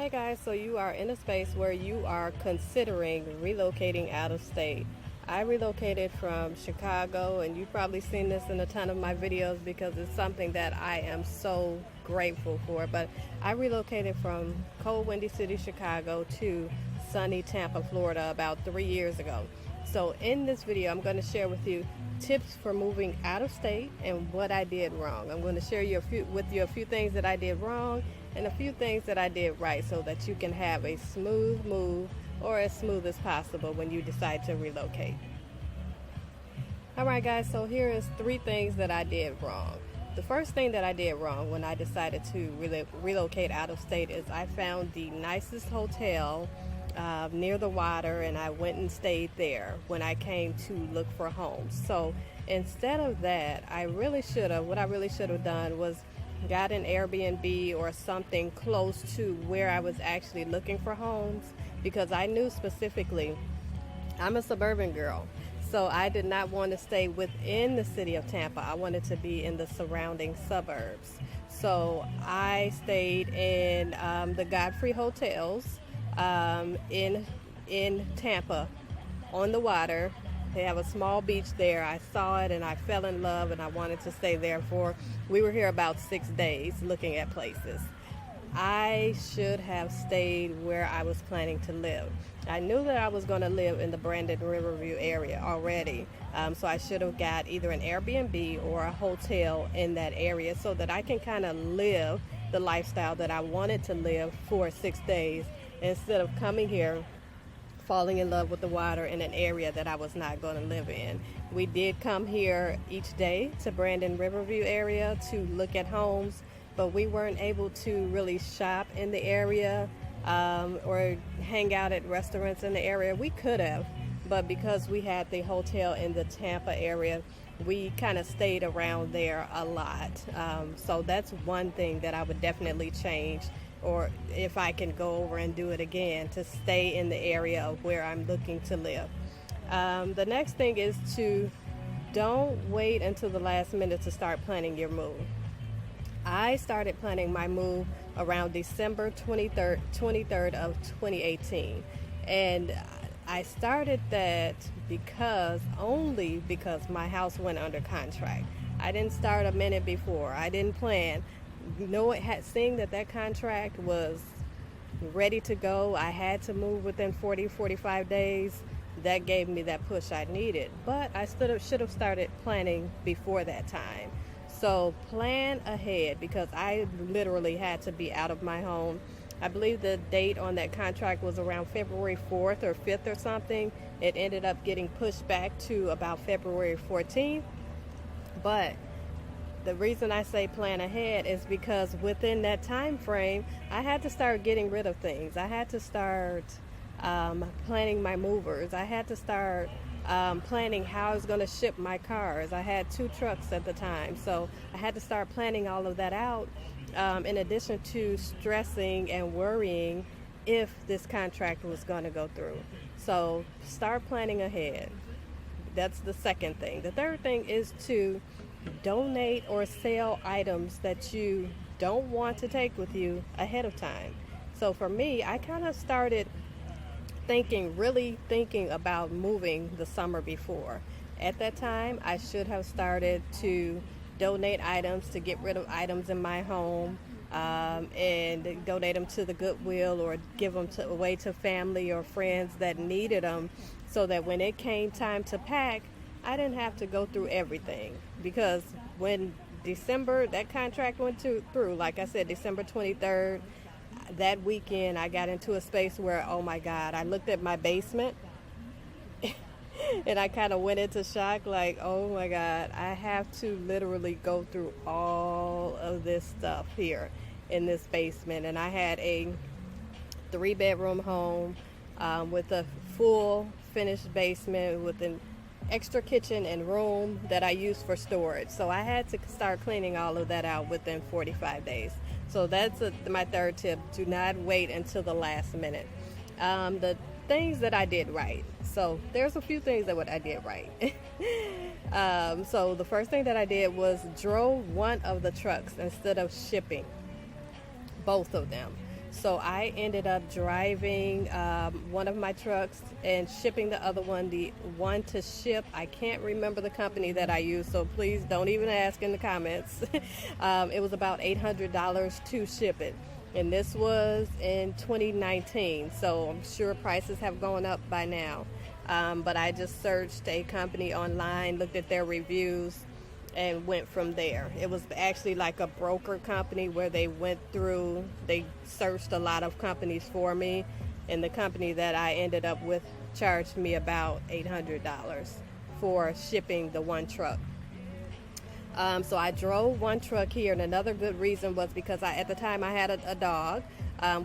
Hey guys, so you are in a space where you are considering relocating out of state. I relocated from Chicago, and you've probably seen this in a ton of my videos because it's something that I am so grateful for. But I relocated from cold, windy city, Chicago to sunny Tampa, Florida about 3 years ago. So in this video, I'm going to share with you tips for moving out of state and what I did wrong. I'm going to share with you a few things that I did wrong and a few things that I did right so that you can have a smooth move, or as smooth as possible, when you decide to relocate. Alright guys, so here is 3 things that I did wrong. The first thing that I did wrong when I decided to relocate out of state is I found the nicest hotel near the water, and I went and stayed there when I came to look for homes. So instead of that, what I really should have done was got an Airbnb or something close to where I was actually looking for homes, because I knew specifically I'm a suburban girl. So I did not want to stay within the city of Tampa. I wanted to be in the surrounding suburbs. So I stayed in the Godfrey hotels in Tampa on the water. They have a small beach there. I saw it and I fell in love, and I wanted to stay there we were here about 6 days looking at places. I should have stayed where I was planning to live. I knew that I was going to live in the Brandon Riverview area already, so I should have got either an Airbnb or a hotel in that area so that I can kind of live the lifestyle that I wanted to live for 6 days, instead of coming here falling in love with the water in an area that I was not going to live in. We did come here each day to Brandon Riverview area to look at homes, but we weren't able to really shop in the area or hang out at restaurants in the area. We could have, but because we had the hotel in the Tampa area, we kind of stayed around there a lot. So that's one thing that I would definitely change, or if I can go over and do it again, to stay in the area of where I'm looking to live. The next thing is to don't wait until the last minute to start planning your move. I started planning my move around December 23rd of 2018. And I started that only because my house went under contract. I didn't start a minute before. I didn't plan. Seeing that contract was ready to go, I had to move within 45 days. That gave me that push I needed. But I should have started planning before that time. So plan ahead, because I literally had to be out of my home. I believe the date on that contract was around February 4th or 5th or something. It ended up getting pushed back to about February 14th. But the reason I say plan ahead is because within that time frame, I had to start getting rid of things. I had to start planning my movers. I had to start planning how I was going to ship my cars. I had 2 trucks at the time, so I had to start planning all of that out, in addition to stressing and worrying if this contract was going to go through. So start planning ahead. That's the second thing. The third thing is to donate or sell items that you don't want to take with you ahead of time. So for me, I kind of started really thinking about moving the summer before. At that time, I should have started to donate items, to get rid of items in my home, and donate them to the Goodwill, or give them away to family or friends that needed them, so that when it came time to pack, I didn't have to go through everything. Because when that contract went through, like I said, December 23rd, that weekend I got into a space where, oh my God, I looked at my basement and I kind of went into shock, like, oh my God, I have to literally go through all of this stuff here in this basement. And I had a 3-bedroom home with a full finished basement with an extra kitchen and room that I used for storage. So I had to start cleaning all of that out within 45 days. So that's my third tip. Do not wait until the last minute. The things that I did right. So there's a few things that I did right. So the first thing that I did was drove one of the trucks instead of shipping both of them. So I ended up driving one of my trucks and shipping the other one. The one to ship, I can't remember the company that I used, so please don't even ask in the comments. It was about $800 to ship it. And this was in 2019, so I'm sure prices have gone up by now. But I just searched a company online, looked at their reviews, and went from there. It was actually like a broker company where they searched a lot of companies for me, and the company that I ended up with charged me about $800 for shipping the one truck. So I drove one truck here, and another good reason was because at the time I had a dog.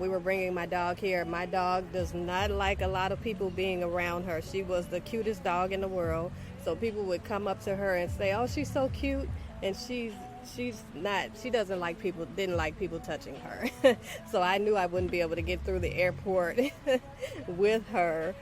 We were bringing my dog here. My dog does not like a lot of people being around her. She was the cutest dog in the world. So people would come up to her and say, "Oh, she's so cute," and she didn't like people touching her. So I knew I wouldn't be able to get through the airport with her.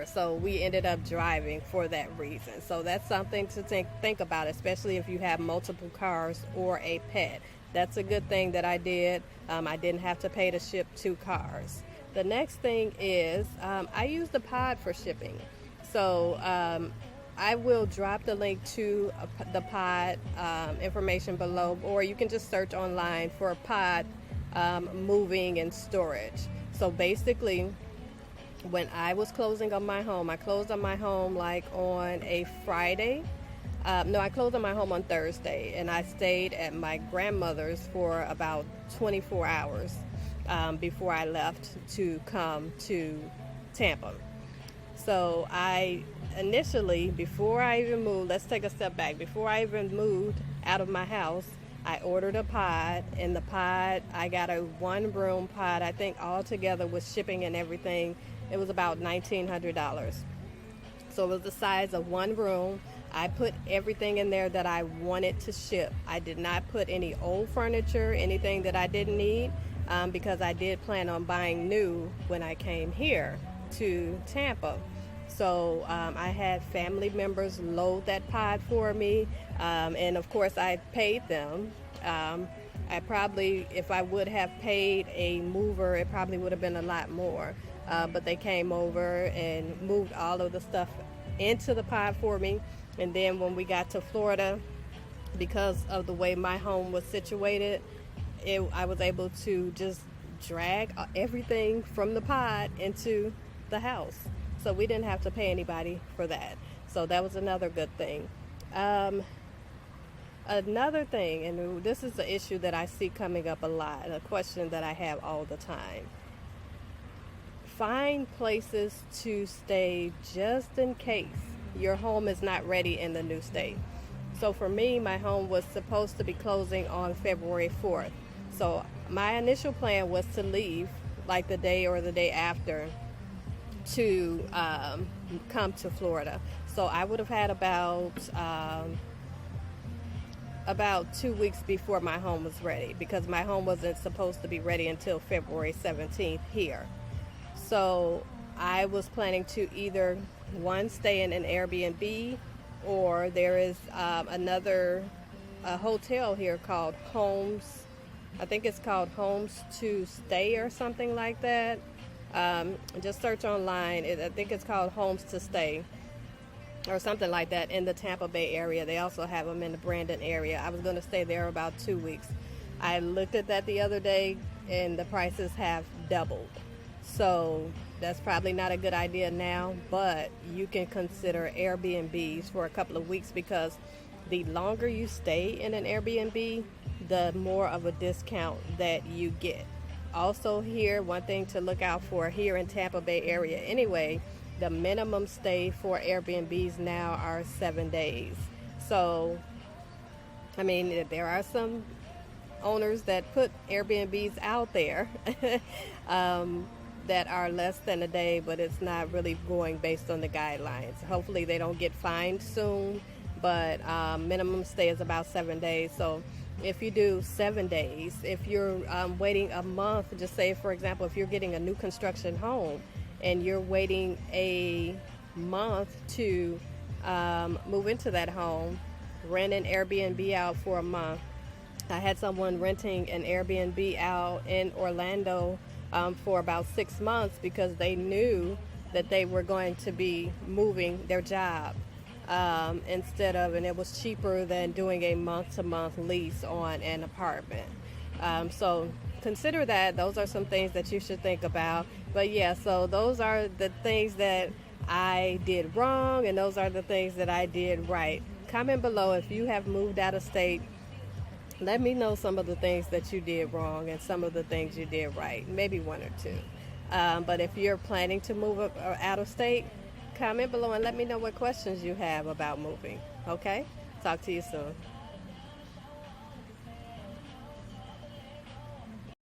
So we ended up driving for that reason. So that's something to think about, especially if you have multiple cars or a pet. That's a good thing that I did. I didn't have to pay to ship 2 cars. The next thing is I use the pod for shipping. So I will drop the link to the pod information below, or you can just search online for pod moving and storage. So basically, when I was closing on my home, I closed on my home like on a Friday. I closed on my home on Thursday, and I stayed at my grandmother's for about 24 hours before I left to come to Tampa. So I initially, before I even moved, let's take a step back. Before I even moved out of my house, I ordered a pod, and the pod, I got a 1-room pod. I think altogether with shipping and everything, it was about $1,900. So it was the size of 1 room. I put everything in there that I wanted to ship. I did not put any old furniture, anything that I didn't need, because I did plan on buying new when I came here to Tampa. So I had family members load that pod for me, and of course I paid them. I probably, if I would have paid a mover, it probably would have been a lot more. But they came over and moved all of the stuff into the pod for me. And then when we got to Florida, because of the way my home was situated, I was able to just drag everything from the pod into the house. So we didn't have to pay anybody for that. So that was another good thing. Another thing, and this is the issue that I see coming up a lot, a question that I have all the time. Find places to stay just in case your home is not ready in the new state. So for me, my home was supposed to be closing on February 4th. So my initial plan was to leave like the day or the day after to come to Florida. So I would have had about 2 weeks before my home was ready, because my home wasn't supposed to be ready until February 17th here. So I was planning to either stay in an Airbnb, or there is a hotel here called Homes. I think it's called Homes to Stay or something like that. Just search online. I think it's called Homes to Stay or something like that in the Tampa Bay area. They also have them in the Brandon area. I was going to stay there about 2 weeks. I looked at that the other day, and the prices have doubled. So that's probably not a good idea now, but you can consider Airbnbs for a couple of weeks, because the longer you stay in an Airbnb, the more of a discount that you get. Also here, one thing to look out for here in Tampa Bay area anyway, the minimum stay for Airbnbs now are 7 days. So, I mean, there are some owners that put Airbnbs out there that are less than a day, but it's not really going based on the guidelines. Hopefully they don't get fined soon, but minimum stay is about 7 days. So if you do 7 days, if you're waiting a month, just say, for example, if you're getting a new construction home and you're waiting a month to move into that home, rent an Airbnb out for a month, I had someone renting an Airbnb out in Orlando for about 6 months because they knew that they were going to be moving their job and it was cheaper than doing a month-to-month lease on an apartment. So consider that. Those are some things that you should think about. But yeah, so those are the things that I did wrong, and those are the things that I did right. Comment below if you have moved out of state. Let me know some of the things that you did wrong and some of the things you did right, maybe one or two. But if you're planning to move out of state, comment below and let me know what questions you have about moving. Okay? Talk to you soon.